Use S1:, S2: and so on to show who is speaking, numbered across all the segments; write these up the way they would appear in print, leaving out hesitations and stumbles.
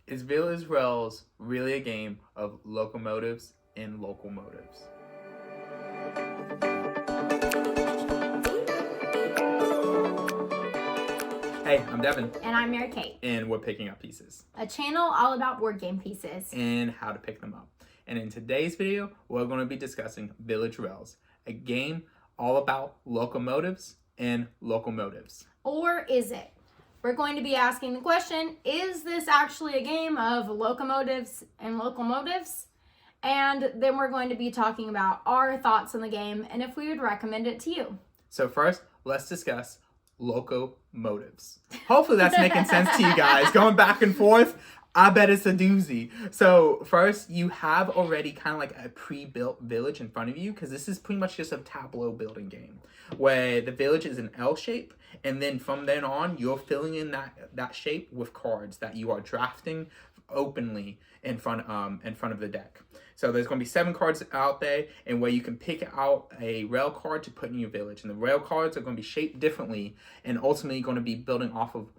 S1: Is Village Rails really a game of locomotives and locomotives? Hey, I'm Devin.
S2: And I'm Mary Kate.
S1: And we're picking up pieces.
S2: A channel all about board game pieces.
S1: And how to pick them up. And in today's video, we're going to be discussing Village Rails, a game all about locomotives and locomotives.
S2: Or is it? We're going to be asking the question, is this actually a game of locomotives and locomotives? And then we're going to be talking about our thoughts on the game and if we would recommend it to you.
S1: So first, let's discuss locomotives. Hopefully that's making sense to you guys. Going back and forth, I bet it's a doozy. So first, you have already kind of like a pre-built village in front of you, because this is pretty much just a tableau building game where the village is an L shape, and then from then on, you're filling in that shape with cards that you are drafting openly in front of the deck. So there's going to be 7 cards out there, and where you can pick out a rail card to put in your village. And the rail cards are going to be shaped differently, and ultimately going to be building off of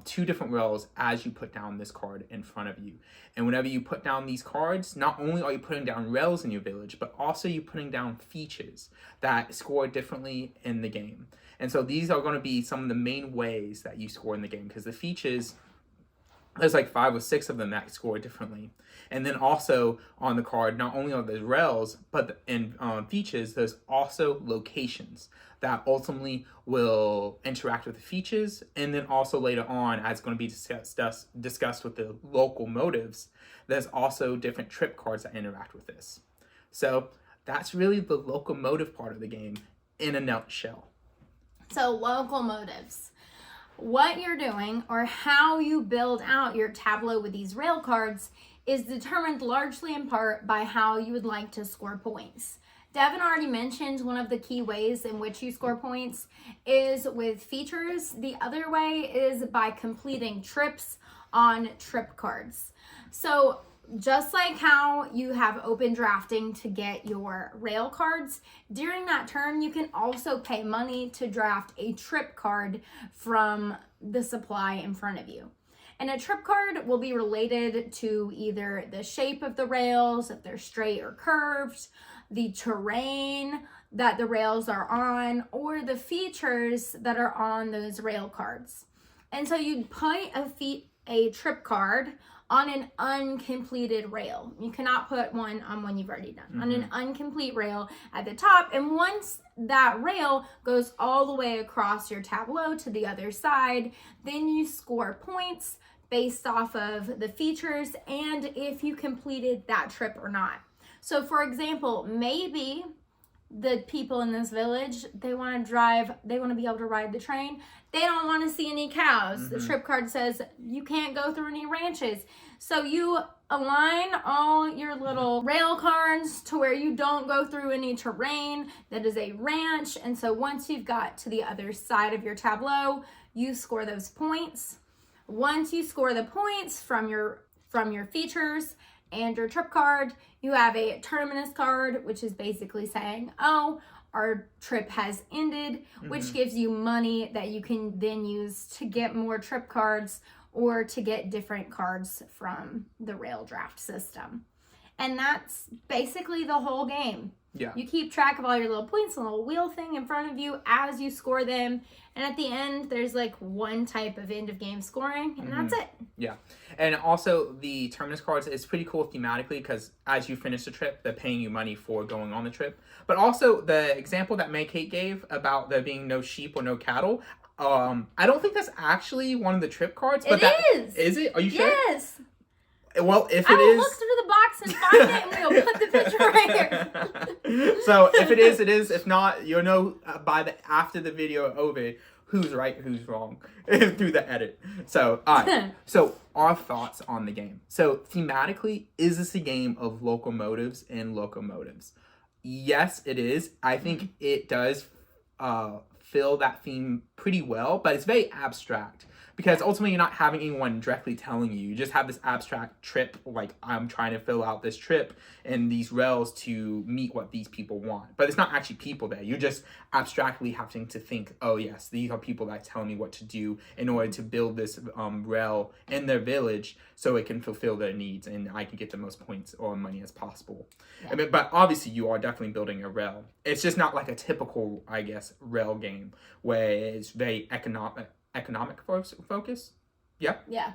S1: 2 different rails as you put down this card in front of you. And whenever you put down these cards, not only are you putting down rails in your village, but also you're putting down features that score differently in the game. And so these are going to be some of the main ways that you score in the game, because the features, there's like 5 or 6 of them that score differently. And then also on the card, not only are there rails, but in features, there's also locations that ultimately will interact with the features. And then also later on, as going to be discussed with the locomotives, there's also different trip cards that interact with this. So that's really the locomotive part of the game in a nutshell.
S2: So locomotives. What you're doing or how you build out your tableau with these rail cards is determined largely in part by how you would like to score points. Devin already mentioned one of the key ways in which you score points is with features. The other way is by completing trips on trip cards. So just like how you have open drafting to get your rail cards, during that turn you can also pay money to draft a trip card from the supply in front of you. And a trip card will be related to either the shape of the rails, if they're straight or curved, the terrain that the rails are on, or the features that are on those rail cards. And so you'd put a trip card on an uncompleted rail. You cannot put one on one you've already done. On an incomplete rail at the top. And once that rail goes all the way across your tableau to the other side, then you score points based off of the features and if you completed that trip or not. So for example, maybe the people in this village, they want to be able to ride the train. They don't want to see any cows. The trip card says you can't go through any ranches. So you align all your little rail cards to where you don't go through any terrain that is a ranch. And so once you've got to the other side of your tableau, you score those points. Once you score the points from your features and your trip card, you have a terminus card, which is basically saying, oh, our trip has ended, which gives you money that you can then use to get more trip cards or to get different cards from the rail draft system. And that's basically the whole game.
S1: Yeah.
S2: You keep track of all your little points and a little wheel thing in front of you as you score them. And at the end, there's like one type of end of game scoring, and that's it.
S1: Yeah. And also the terminus cards is pretty cool thematically, because as you finish the trip, they're paying you money for going on the trip. But also the example that Mary Kate gave about there being no sheep or no cattle, I don't think that's actually one of the trip cards. But
S2: It is.
S1: Is it? Are you sure?
S2: Yes.
S1: Well, if
S2: I
S1: it
S2: will
S1: is,
S2: look through the box and find it, and we'll put the picture right here.
S1: So if it is, it is. If not, you'll know after the video over who's right, who's wrong through the edit. So, all right. So our thoughts on the game. So thematically, is this a game of locomotives and locomotives? Yes, it is. I think it does fill that theme pretty well, but it's very abstract, because ultimately you're not having anyone directly telling you. You just have this abstract trip, like I'm trying to fill out this trip and these rails to meet what these people want. But it's not actually people there. You're just abstractly having to think, oh yes, these are people that tell me what to do in order to build this rail in their village so it can fulfill their needs and I can get the most points or money as possible. Yeah. I mean, but obviously you are definitely building a rail. It's just not like a typical, I guess, rail game where it's very economic focus. Yeah.
S2: Yeah.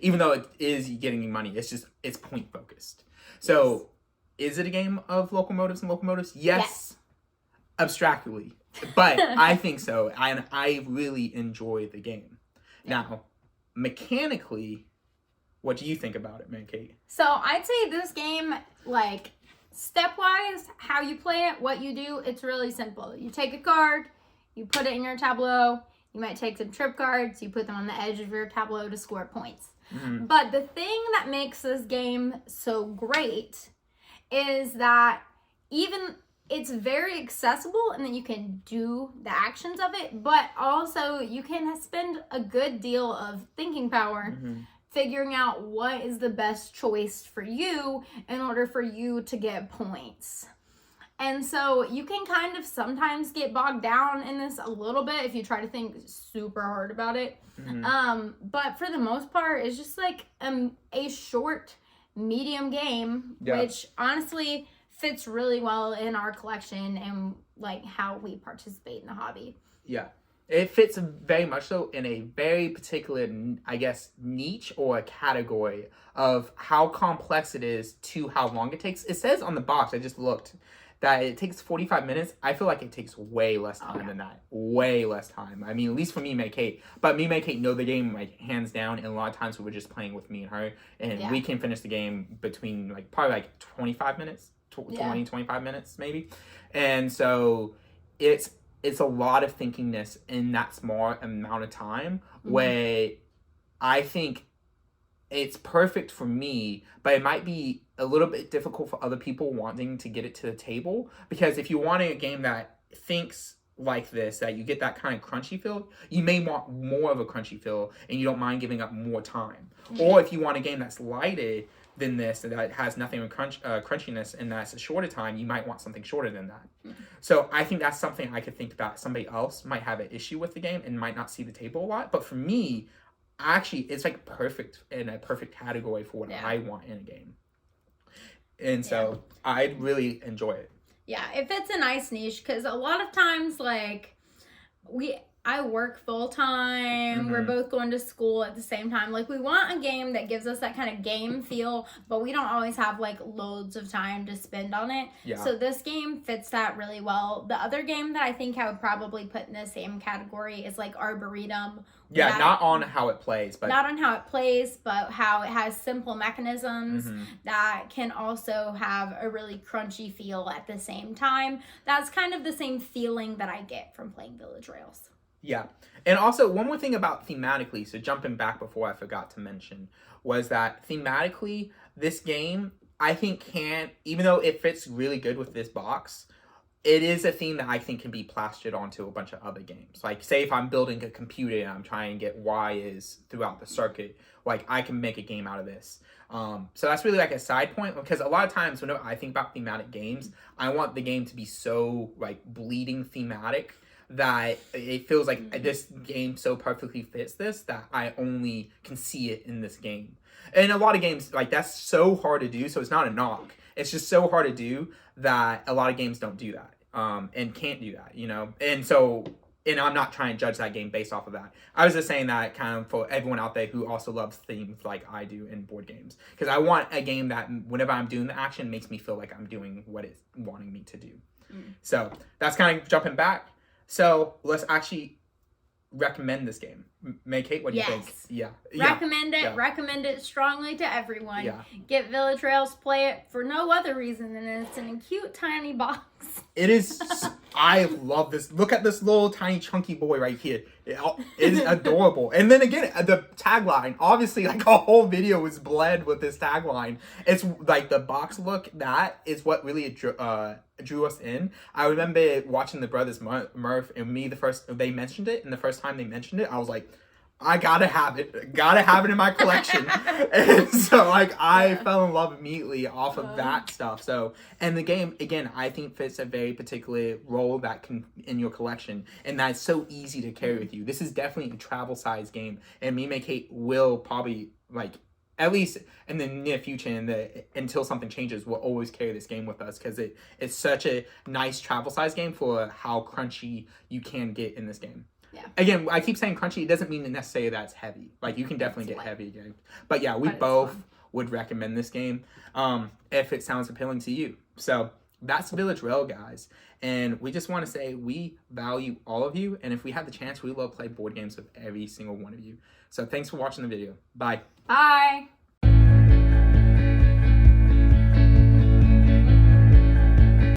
S1: Even though it is getting money, it's point focused. So, is it a game of locomotives and locomotives? Yes. Abstractly, but I think so, and I really enjoy the game. Yeah. Now, mechanically, what do you think about it, Mary Kate?
S2: So I'd say this game, like stepwise, how you play it, what you do, it's really simple. You take a card, you put it in your tableau. You might take some trip cards, you put them on the edge of your tableau to score points. Mm-hmm. But the thing that makes this game so great is that even it's very accessible and then you can do the actions of it, but also you can spend a good deal of thinking power figuring out what is the best choice for you in order for you to get points. And so you can kind of sometimes get bogged down in this a little bit if you try to think super hard about it. But for the most part, it's just like a short, medium game, which honestly fits really well in our collection and like how we participate in the hobby.
S1: Yeah. It fits very much so in a very particular, I guess, niche or a category of how complex it is to how long it takes. It says on the box, I just looked, that it takes 45 minutes. I feel like it takes way less time than that. Way less time. I mean, at least for me and Mary Kate. But me and Mary Kate know the game, like, hands down. And a lot of times we were just playing with me and her. And we can finish the game between, like, probably, like, 25 minutes. 25 minutes, maybe. And so it's a lot of thinkingness in that small amount of time where I think it's perfect for me, but it might be a little bit difficult for other people wanting to get it to the table. Because if you want a game that thinks like this, that you get that kind of crunchy feel, you may want more of a crunchy feel and you don't mind giving up more time. Or if you want a game that's lighter than this, and that has nothing with crunchiness and that's a shorter time, you might want something shorter than that. So I think that's something I could think that somebody else might have an issue with the game and might not see the table a lot. But for me, actually, it's like perfect in a perfect category for what I want in a game. And so I really enjoy it.
S2: Yeah, it fits a nice niche because a lot of times, like, I work full time. We're both going to school at the same time. Like, we want a game that gives us that kind of game feel, but we don't always have like loads of time to spend on it. Yeah. So this game fits that really well. The other game that I think I would probably put in the same category is like Arboretum.
S1: Yeah, not on how it plays, but
S2: not on how it plays, but how it has simple mechanisms that can also have a really crunchy feel at the same time. That's kind of the same feeling that I get from playing Village Rails.
S1: Yeah. And also, one more thing about thematically, so jumping back before I forgot to mention, was that thematically, this game, I think even though it fits really good with this box, it is a theme that I think can be plastered onto a bunch of other games. Like, say if I'm building a computer and I'm trying to get wires throughout the circuit, like, I can make a game out of this. So that's really like a side point, because a lot of times whenever I think about thematic games, I want the game to be so, like, bleeding thematic that it feels like this game so perfectly fits this that I only can see it in this game. And a lot of games, like, that's so hard to do, so it's not a knock. It's just so hard to do that a lot of games don't do that, and can't do that, you know? And so, and I'm not trying to judge that game based off of that. I was just saying that kind of for everyone out there who also loves themes like I do in board games. Because I want a game that whenever I'm doing the action makes me feel like I'm doing what it's wanting me to do. So that's kind of jumping back. So let's actually recommend this game. Mary Kate, what do you think? Yeah.
S2: Recommend it. Yeah. Recommend it strongly to everyone. Yeah. Get Village Rails, play it for no other reason than it's in a cute tiny box.
S1: It is. I love this. Look at this little tiny chunky boy right here. It is adorable. And then again, the tagline. Obviously, like, a whole video was bled with this tagline. It's like the box look. That is what really drew us in. I remember watching the Brothers Murph and me they mentioned it, and the first time they mentioned it, I was like, I gotta have it. Gotta have it in my collection. And so, like, I fell in love immediately off of that stuff. So, and the game, again, I think fits a very particular role that can in your collection. And that's so easy to carry with you. This is definitely a travel size game. And me and Mary Kate will probably, like, at least in the near future, until something changes, we'll always carry this game with us because it's such a nice travel size game for how crunchy you can get in this game.
S2: Yeah.
S1: Again, I keep saying crunchy. It doesn't mean necessarily that it's heavy. Like, you can definitely get heavy again. But yeah, we both would recommend this game if it sounds appealing to you. So that's Village Rail, guys. And we just want to say we value all of you. And if we have the chance, we love to play board games with every single one of you. So thanks for watching the video. Bye.
S2: Bye.